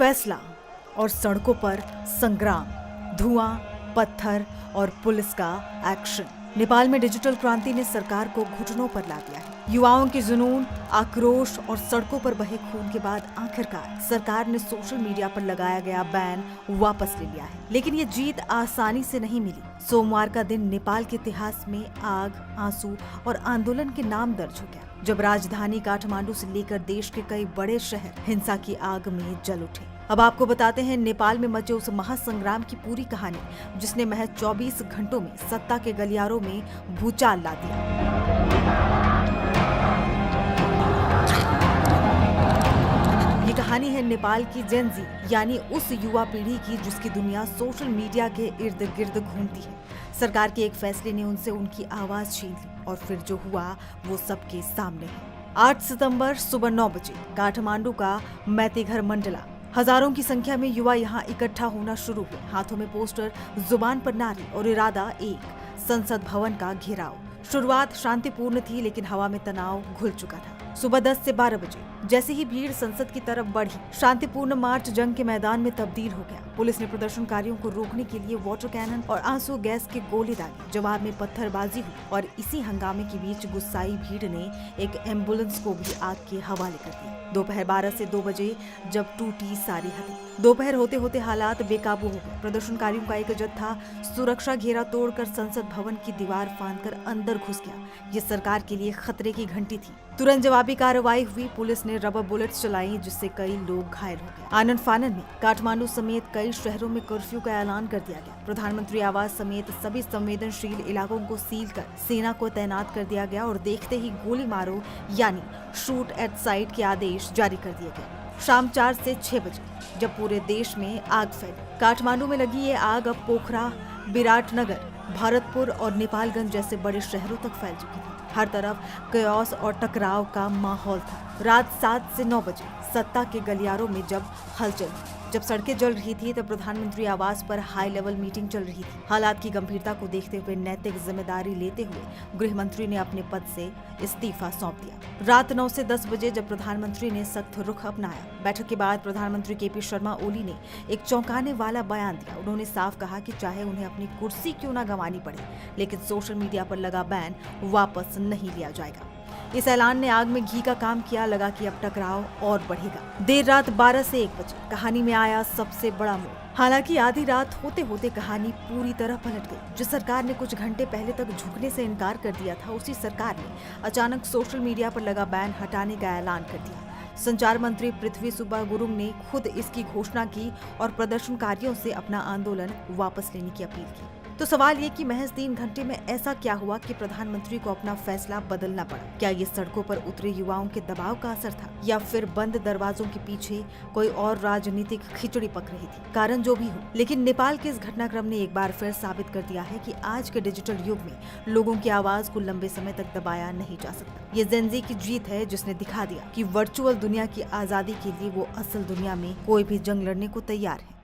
फैसला और सड़कों पर संग्राम, धुआं, पत्थर और पुलिस का एक्शन। नेपाल में डिजिटल क्रांति ने सरकार को घुटनों पर ला दिया है। युवाओं के जुनून, आक्रोश और सड़कों पर बहे खून के बाद आखिरकार सरकार ने सोशल मीडिया पर लगाया गया बैन वापस ले लिया है। लेकिन ये जीत आसानी से नहीं मिली। सोमवार का दिन नेपाल के इतिहास में आग, आंसू और आंदोलन के नाम दर्ज हो गया, जब राजधानी काठमांडू से लेकर देश के कई बड़े शहर हिंसा की आग में जल उठे। अब आपको बताते हैं नेपाल में मचे उस महासंग्राम की पूरी कहानी, जिसने महज 24 घंटों में सत्ता के गलियारों में भूचाल ला दिया। ये कहानी है नेपाल की जेन ज़ी, यानी उस युवा पीढ़ी की जिसकी दुनिया सोशल मीडिया के इर्द गिर्द घूमती है। सरकार के एक फैसले ने उनसे उनकी आवाज छीन ली और फिर जो हुआ वो सबके सामने है। 8 सितंबर सुबह 9 बजे काठमांडू का मैतीघर मंडला, हजारों की संख्या में युवा यहाँ इकट्ठा होना शुरू हुए। हाथों में पोस्टर, जुबान पर नारे और इरादा एक, संसद भवन का घेराव। शुरुआत शांतिपूर्ण थी, लेकिन हवा में तनाव घुल चुका था। सुबह 10 से 12 बजे जैसे ही भीड़ संसद की तरफ बढ़ी, शांतिपूर्ण मार्च जंग के मैदान में तब्दील हो गया। पुलिस ने प्रदर्शनकारियों को रोकने के लिए वाटर कैनन और आंसू गैस के गोले दागे। जवाब में पत्थरबाजी हुई और इसी हंगामे के बीच गुस्साई भीड़ ने एक एम्बुलेंस को भी आग के हवाले कर दिया। दोपहर 12 से 2 बजे जब टूटी सारी हदें। दोपहर होते होते हालात बेकाबू हो गए। प्रदर्शनकारियों का एक जत्था सुरक्षा घेरा तोड़कर संसद भवन की दीवार फांदकर अंदर घुस गया। ये सरकार के लिए खतरे की घंटी थी। तुरंत जवाबी कार्रवाई हुई। पुलिस ने रबर बुलेट्स चलाई, जिससे कई लोग घायल हो गए। आनंद फानन में काठमांडू समेत कई शहरों में कर्फ्यू का ऐलान कर दिया गया। प्रधानमंत्री आवास समेत सभी संवेदनशील इलाकों को सील कर सेना को तैनात कर दिया गया और देखते ही गोली मारो यानी शूट एट साइट के आदेश जारी कर दिए गए। शाम 4 से 6 बजे जब पूरे देश में आग फैली। काठमांडू में लगी ये आग अब पोखरा, विराटनगर, भरतपुर और नेपालगंज जैसे बड़े शहरों तक फैल चुकी थी। हर तरफ कयास और टकराव का माहौल था। रात 7 से 9 बजे सत्ता के गलियारों में जब हलचल हुई, जब सड़कें जल रही थी, तब प्रधानमंत्री आवास पर हाई लेवल मीटिंग चल रही थी। हालात की गंभीरता को देखते हुए नैतिक जिम्मेदारी लेते हुए गृह मंत्री ने अपने पद से इस्तीफा सौंप दिया। रात 9 से 10 बजे जब प्रधानमंत्री ने सख्त रुख अपनाया। बैठक के बाद प्रधानमंत्री केपी शर्मा ओली ने एक चौंकाने वाला बयान दिया। उन्होंने साफ कहा कि चाहे उन्हें अपनी कुर्सी क्यों न गंवानी पड़े, लेकिन सोशल मीडिया पर लगा बैन वापस नहीं लिया जाएगा। इस ऐलान ने आग में घी का काम किया। लगा कि अब टकराव और बढ़ेगा। देर रात 12 से 1 बजे कहानी में आया सबसे बड़ा मोड़। हालांकि आधी रात होते होते कहानी पूरी तरह पलट गई। जिस सरकार ने कुछ घंटे पहले तक झुकने से इनकार कर दिया था, उसी सरकार ने अचानक सोशल मीडिया पर लगा बैन हटाने का ऐलान कर दिया। संचार मंत्री पृथ्वी सुब्बा गुरुंग ने खुद इसकी घोषणा की और प्रदर्शनकारियों से अपना आंदोलन वापस लेने की अपील की। तो सवाल ये कि महज 3 घंटे में ऐसा क्या हुआ कि प्रधानमंत्री को अपना फैसला बदलना पड़ा? क्या ये सड़कों पर उतरे युवाओं के दबाव का असर था, या फिर बंद दरवाजों के पीछे कोई और राजनीतिक खिचड़ी पक रही थी? कारण जो भी हो, लेकिन नेपाल के इस घटनाक्रम ने एक बार फिर साबित कर दिया है कि आज के डिजिटल युग में लोगों की आवाज को लंबे समय तक दबाया नहीं जा सकता। ये जेन ज़ी की जीत है, जिसने दिखा दिया कि वर्चुअल दुनिया की आजादी के लिए वो असल दुनिया में कोई भी जंग लड़ने को तैयार है।